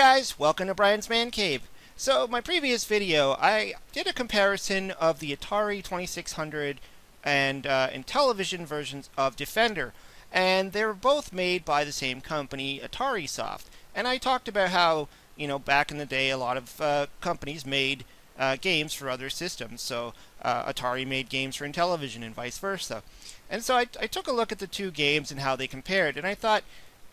guys, welcome to Brian's Man Cave. So my previous video, I did a comparison of the Atari 2600 and Intellivision versions of Defender, and they were both made by the same company, Atari Soft. And I talked about how, back in the day, a lot of companies made games for other systems. So Atari made games for Intellivision and vice versa. And so I took a look at the two games and how they compared, and I thought,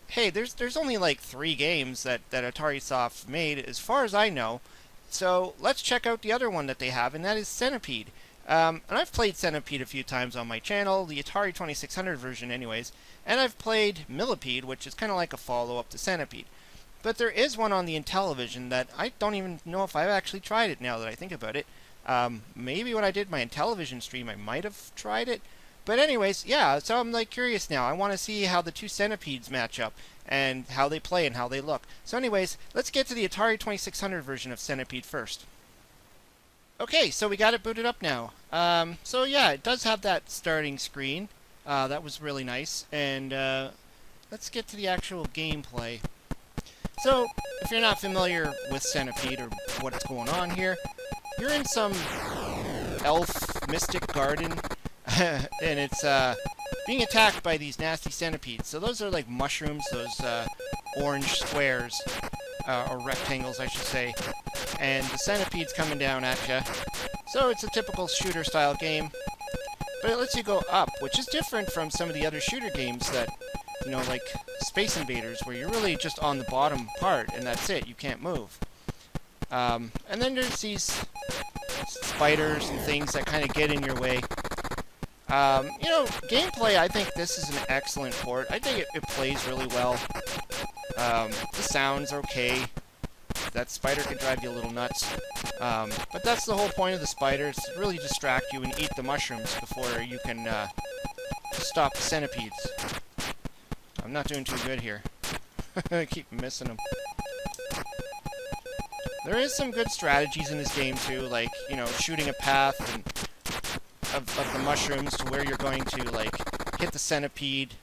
hey, there's only like 3 games that Atari Soft made, as far as I know. So let's check out the other one that they have, and that is Centipede. And I've played Centipede a few times on my channel, the Atari 2600 version anyways, and I've played Millipede, which is kind of like a follow-up to Centipede. But there is one on the Intellivision that I don't even know if I've actually tried it now that I think about it. Maybe when I did my Intellivision stream I might have tried it. But anyways, yeah, so I'm like curious now. I want to see how the two Centipedes match up and how they play and how they look. So anyways, let's get to the Atari 2600 version of Centipede first. Okay, so we got it booted up now. So yeah, it does have that starting screen. That was really nice. And let's get to the actual gameplay. So, if you're not familiar with Centipede or what's going on here, you're in some elf mystic garden. And it's being attacked by these nasty centipedes. So those are like mushrooms, those orange squares, or rectangles I should say. And the centipede's coming down at you. So it's a typical shooter style game. But it lets you go up, which is different from some of the other shooter games that, like Space Invaders, where you're really just on the bottom part and that's it, you can't move. And then there's these spiders and things that kind of get in your way. Gameplay, I think this is an excellent port. I think it plays really well. The sound's okay. That spider can drive you a little nuts. But that's the whole point of the spiders, to really distract you and eat the mushrooms before you can stop the centipedes. I'm not doing too good here. I keep missing them. There is some good strategies in this game too, like, shooting a path and of the mushrooms to where you're going to, like, hit the centipede.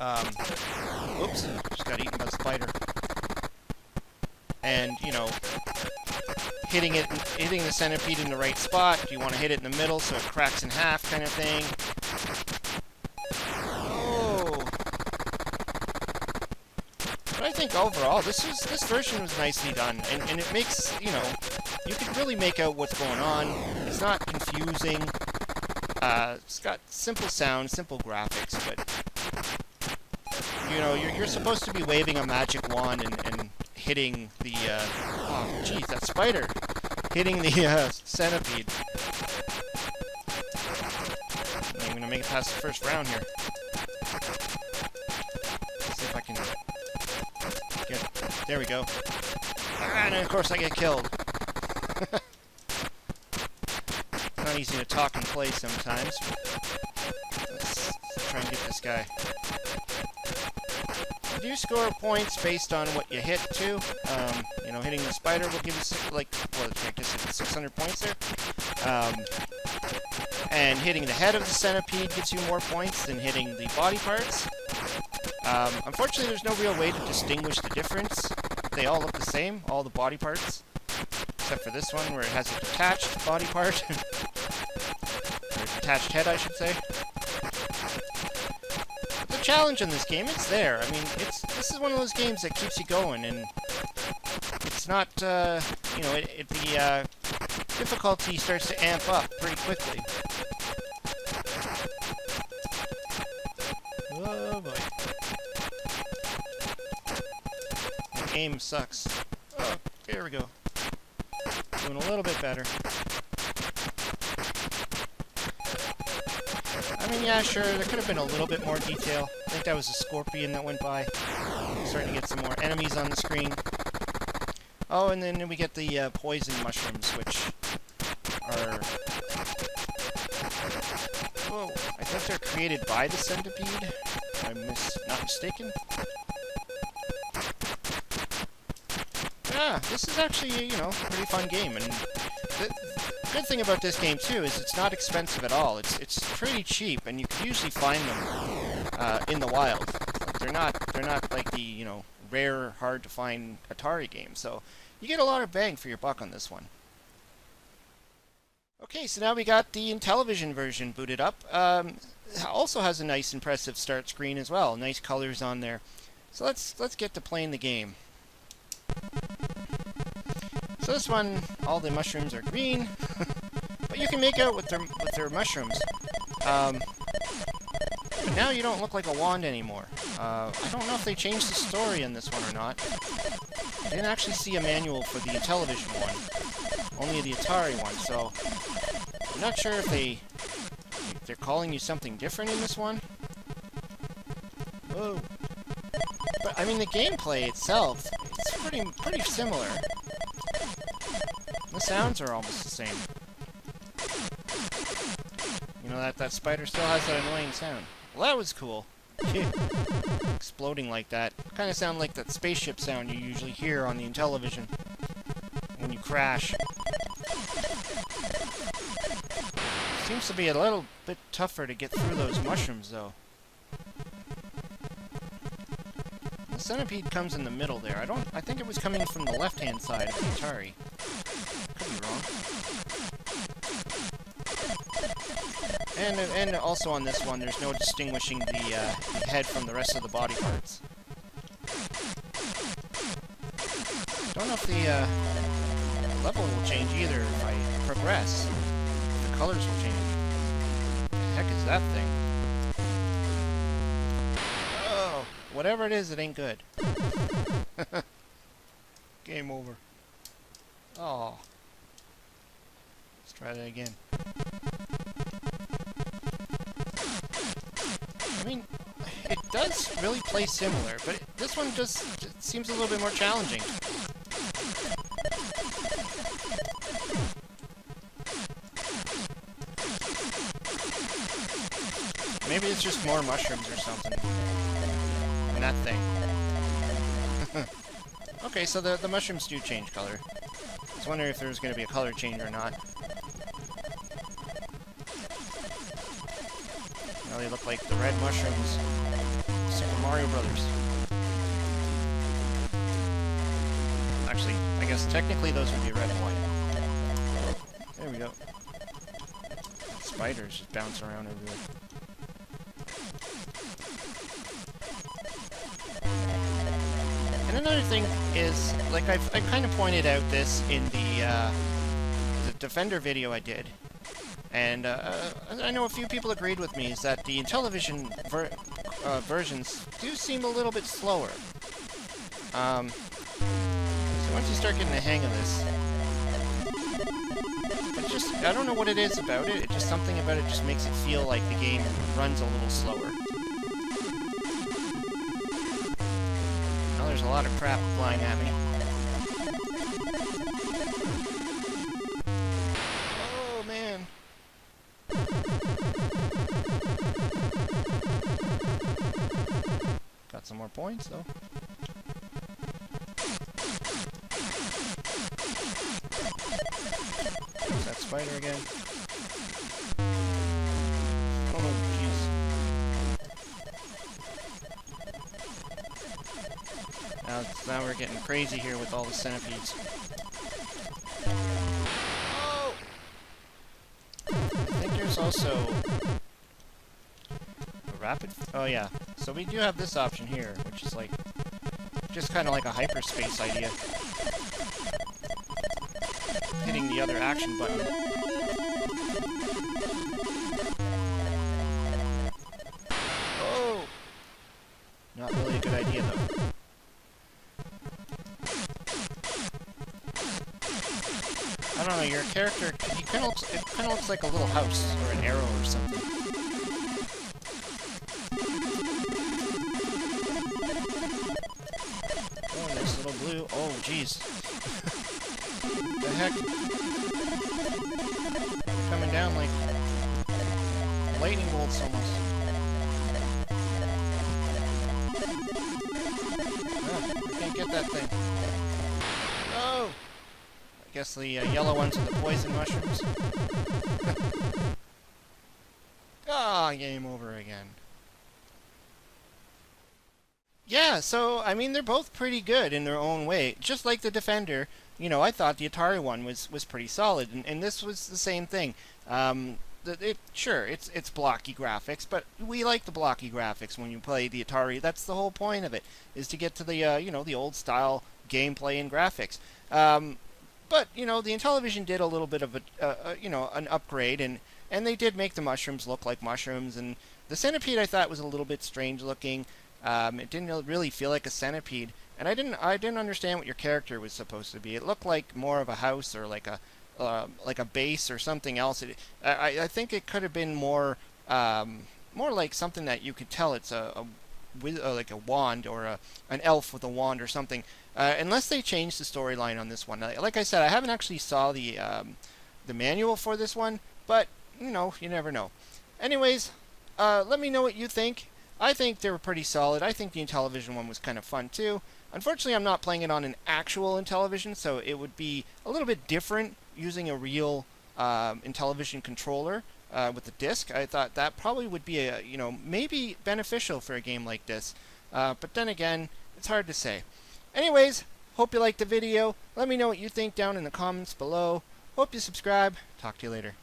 Oops, just got eaten by the spider. And, hitting the centipede in the right spot. Do you want to hit it in the middle so it cracks in half, kind of thing? Oh. But I think overall, this version was nicely done, and it makes, you can really make out what's going on. It's not confusing. It's got simple sound, simple graphics, but you're supposed to be waving a magic wand and hitting the oh jeez, that spider hitting the centipede. I'm gonna make it past the first round here. Let's see if I can get. There we go. And of course I get killed. Not easy to talk and play sometimes. Let's try and get this guy. You do score points based on what you hit too. Hitting the spider will give you I guess it's 600 points there. And hitting the head of the centipede gives you more points than hitting the body parts. Unfortunately, there's no real way to distinguish the difference. They all look the same, all the body parts. Except for this one, where it has a detached body part. Or a detached head, I should say. But the challenge in this game, it's there. I mean, this is one of those games that keeps you going, and it's not, the difficulty starts to amp up pretty quickly. Oh boy. The game sucks. Oh, here we go. Doing a little bit better. I mean, yeah, sure, there could have been a little bit more detail. I think that was a scorpion that went by. Starting to get some more enemies on the screen. Oh, and then we get the poison mushrooms, which are... Whoa, I think they're created by the centipede, if I'm not mistaken. Yeah, this is actually, a pretty fun game, and the good thing about this game too is it's not expensive at all. It's pretty cheap, and you can usually find them in the wild. They're not like the rare, hard to find Atari game. So you get a lot of bang for your buck on this one. Okay, so now we got the Intellivision version booted up. Also has a nice, impressive start screen as well. Nice colors on there. So let's get to playing the game. So this one, all the mushrooms are green, but you can make out with their mushrooms. But now you don't look like a wand anymore. I don't know if they changed the story in this one or not. I didn't actually see a manual for the Intellivision one, only the Atari one. So I'm not sure if they're calling you something different in this one. Whoa. But I mean, the gameplay itself, it's pretty similar. The sounds are almost the same. You know, that spider still has that annoying sound. Well, that was cool. Exploding like that. Kind of sound like that spaceship sound you usually hear on the Intellivision when you crash. Seems to be a little bit tougher to get through those mushrooms, though. The Centipede comes in the middle there. I think it was coming from the left-hand side of the Atari. Could be wrong. And also on this one, there's no distinguishing the head from the rest of the body parts. Don't know if the level will change either if I progress. The colors will change. What the heck is that thing? Oh, whatever it is, it ain't good. Game over. Oh. Let's try that again. I mean, it does really play similar, but this one just seems a little bit more challenging. Maybe it's just more mushrooms or something. And that thing. Okay, so the mushrooms do change color. I was wondering if there was going to be a color change or not. Now they look like the red mushrooms. Super Mario Brothers. Actually, I guess technically those would be red and white. There we go. Spiders just bounce around everywhere. And another thing is, like I kind of pointed out this in the Defender video I did, and I know a few people agreed with me, is that the Intellivision versions do seem a little bit slower. So once you start getting the hang of this, it's just, I don't know what it is about it, it's just something about it just makes it feel like the game runs a little slower. Now there's a lot of crap flying at me. Oh man. Got some more points though. There's that spider again. Oh, jeez. Now we're getting crazy here with all the centipedes. Oh! I think there's also a rapid... Oh, yeah. So we do have this option here, which is like... just kind of like a hyperspace idea. Hitting the other action button. Oh! Not really a good idea, though. I don't know, your character, it kind of looks like a little house, or an arrow or something. Oh, nice little blue. Oh, jeez. The heck? They're coming down like lightning bolts almost. Oh, I can't get that thing. Oh! I guess the yellow ones are the poison mushrooms. Ah, game over again. Yeah, so I mean they're both pretty good in their own way. Just like the Defender, I thought the Atari one was pretty solid, and this was the same thing. Sure, it's blocky graphics, but we like the blocky graphics when you play the Atari. That's the whole point of it, is to get to the the old style gameplay and graphics. Um, but the Intellivision did a little bit of an upgrade, and they did make the mushrooms look like mushrooms, and the Centipede I thought was a little bit strange looking. It didn't really feel like a centipede, and I didn't understand what your character was supposed to be. It looked like more of a house or like a base or something else. I think it could have been more like something that you could tell it's like a wand or an elf with a wand or something. Unless they changed the storyline on this one. Like I said, I haven't actually saw the manual for this one, but you never know. Anyways, let me know what you think. I think they were pretty solid. I think the Intellivision one was kind of fun too. Unfortunately, I'm not playing it on an actual Intellivision, so it would be a little bit different using a real Intellivision controller with the disc. I thought that probably would be maybe beneficial for a game like this. But then again, it's hard to say. Anyways, hope you liked the video. Let me know what you think down in the comments below. Hope you subscribe. Talk to you later.